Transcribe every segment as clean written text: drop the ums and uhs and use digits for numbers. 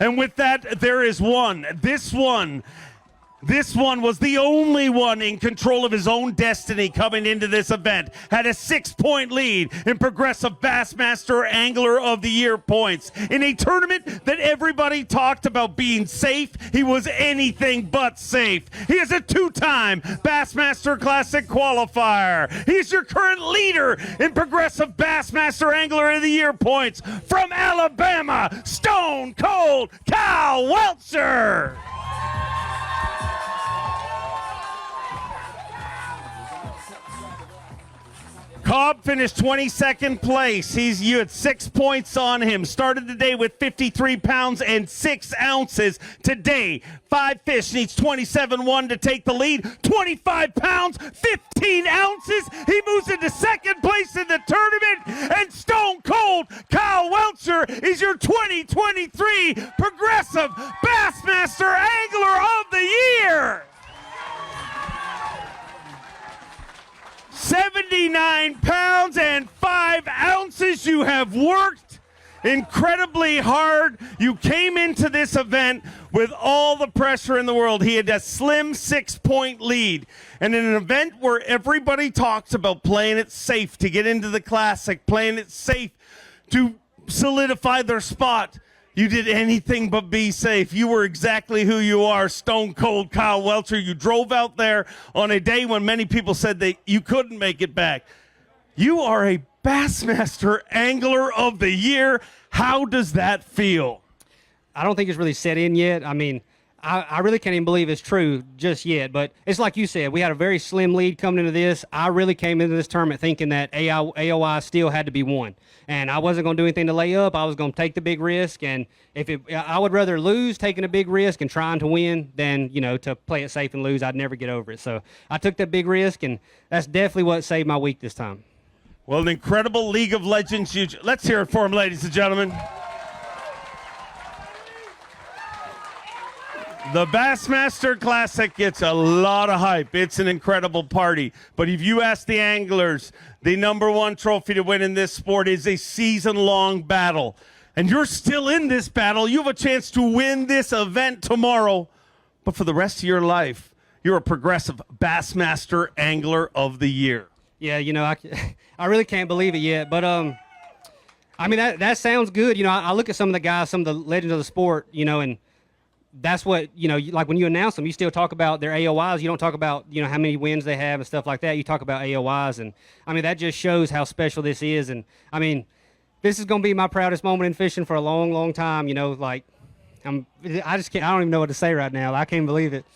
And with that, there is one. This one was the only one in control of his own destiny coming into this event. Had a 6-point lead in Progressive Bassmaster Angler of the Year points. In a tournament that everybody talked about being safe, he was anything but safe. He is a 2-time Bassmaster Classic qualifier. He's your current leader in Progressive Bassmaster Angler of the Year points. From Alabama, Stone Cold Kyle Welcher. Cobb finished 22nd place. You had 6 points on him. Started the day with 53 pounds and 6 ounces. Today, 5 fish, needs 27-1 to take the lead. 25 pounds, 15 ounces. He moves into second place in the tournament. And Stone Cold Kyle Welcher is your 2023 Progressive Bassmaster Angler of the Year. 79 pounds and 5 ounces. You have worked incredibly hard. You came into this event with all the pressure in the world. He had a slim 6-point lead. And in an event where everybody talks about playing it safe to get into the Classic, playing it safe to solidify their spot, you did anything but be safe. You were exactly who you are, Stone Cold Kyle Welcher. You drove out there on a day when many people said that you couldn't make it back. You are a Bassmaster Angler of the Year. How does that feel? I don't think it's really set in yet. I mean, I really can't even believe it's true just yet. But it's like you said, we had a very slim lead coming into this. I really came into this tournament thinking that AOI still had to be won. And I wasn't going to do anything to lay up. I was going to take the big risk. And I would rather lose taking a big risk and trying to win than, to play it safe and lose. I'd never get over it. So I took that big risk, and that's definitely what saved my week this time. Well, an incredible League of Legends. Let's hear it for him, ladies and gentlemen. The Bassmaster Classic gets a lot of hype. It's an incredible party. But if you ask the anglers, the #1 trophy to win in this sport is a season-long battle. And you're still in this battle. You have a chance to win this event tomorrow. But for the rest of your life, you're a Progressive Bassmaster Angler of the Year. Yeah, I really can't believe it yet. But, I mean, that sounds good. I look at some of the guys, some of the legends of the sport, and that's what, like when you announce them, you still talk about their AOIs. You don't talk about, how many wins they have and stuff like that. You talk about AOIs. And, I mean, that just shows how special this is. And, I mean, this is going to be my proudest moment in fishing for a long, long time. I don't even know what to say right now. I can't believe it.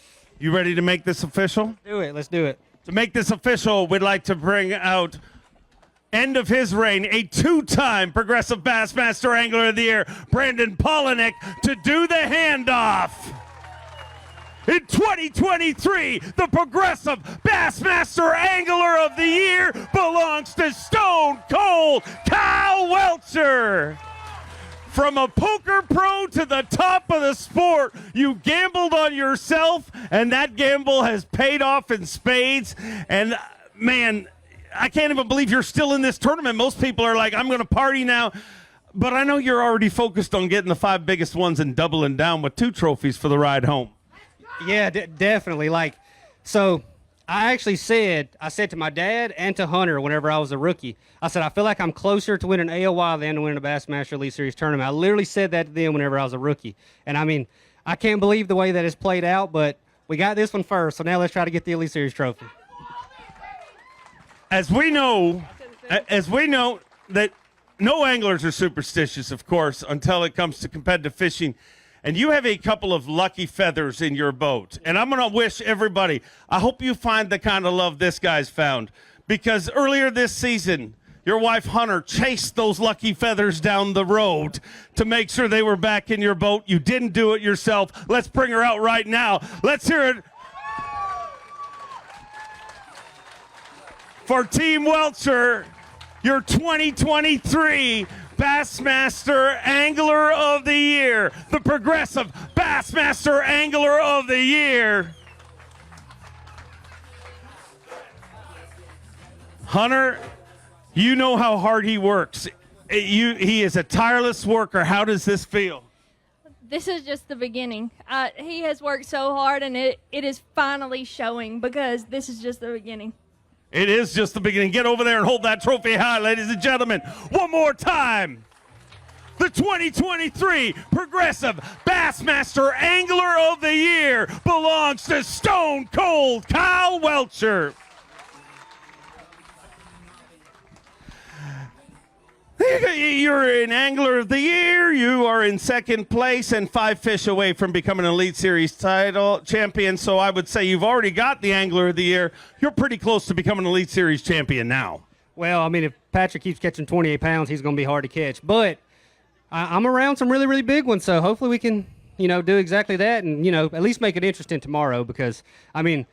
You ready to make this official? Let's do it. To make this official, we'd like to bring out, end of his reign, a 2-time Progressive Bassmaster Angler of the Year, Brandon Polinick, to do the handoff. In 2023, the Progressive Bassmaster Angler of the Year belongs to Stone Cold Kyle Welcher. From a poker pro to the top of the sport, you gambled on yourself, and that gamble has paid off in spades. And, man, I can't even believe you're still in this tournament. Most people are like, I'm going to party now. But I know you're already focused on getting the 5 biggest ones and doubling down with 2 trophies for the ride home. Yeah, definitely. So I said to my dad and to Hunter whenever I was a rookie, I said, I feel like I'm closer to winning AOI than to winning a Bassmaster Elite Series tournament. I literally said that to them whenever I was a rookie. And, I mean, I can't believe the way that it's played out, but we got this one first, so now let's try to get the Elite Series trophy. As we know that no anglers are superstitious, of course, until it comes to competitive fishing. And you have a couple of lucky feathers in your boat. And I'm going to wish everybody, I hope you find the kind of love this guy's found. Because earlier this season, your wife, Hunter, chased those lucky feathers down the road to make sure they were back in your boat. You didn't do it yourself. Let's bring her out right now. Let's hear it for Team Welcher, your 2023 Bassmaster Angler of the Year, the Progressive Bassmaster Angler of the Year. Hunter, you know how hard he works. He is a tireless worker. How does this feel? This is just the beginning. He has worked so hard, and it is finally showing because this is just the beginning. It is just the beginning. Get over there and hold that trophy high, ladies and gentlemen. One more time. The 2023 Progressive Bassmaster Angler of the Year belongs to Stone Cold Kyle Welcher. You're an Angler of the Year. You are in second place and 5 fish away from becoming an Elite Series title champion. So I would say you've already got the Angler of the Year. You're pretty close to becoming an Elite Series champion now. Well, I mean, if Patrick keeps catching 28 pounds, he's going to be hard to catch. But I'm around some really, really big ones, so hopefully we can, do exactly that and, at least make it interesting tomorrow because, I mean,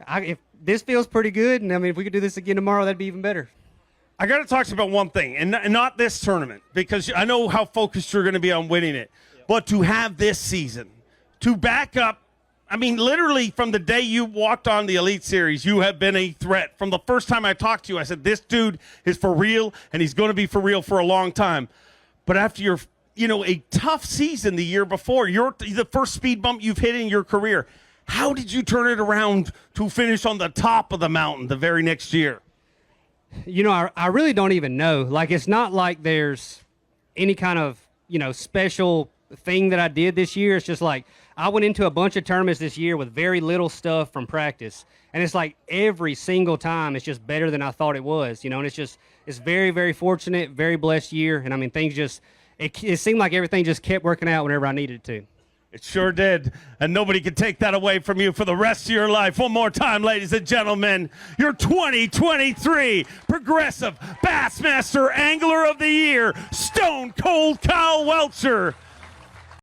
if this feels pretty good, and, if we could do this again tomorrow, that'd be even better. I got to talk to you about one thing, and not this tournament, because I know how focused you're going to be on winning it. But to have this season, to back up, literally from the day you walked on the Elite Series, you have been a threat. From the first time I talked to you, I said, this dude is for real, and he's going to be for real for a long time. But after your, a tough season the year before, the first speed bump you've hit in your career, how did you turn it around to finish on the top of the mountain the very next year? I really don't even know. Like, it's not like there's any kind of, special thing that I did this year. It's just like I went into a bunch of tournaments this year with very little stuff from practice. And it's like every single time it's just better than I thought it was, and it's very, very fortunate, very blessed year. And, things it seemed like everything just kept working out whenever I needed it to. It sure did, and nobody can take that away from you for the rest of your life. One more time, ladies and gentlemen, your 2023 Progressive Bassmaster Angler of the Year, Stone Cold Kyle Welcher.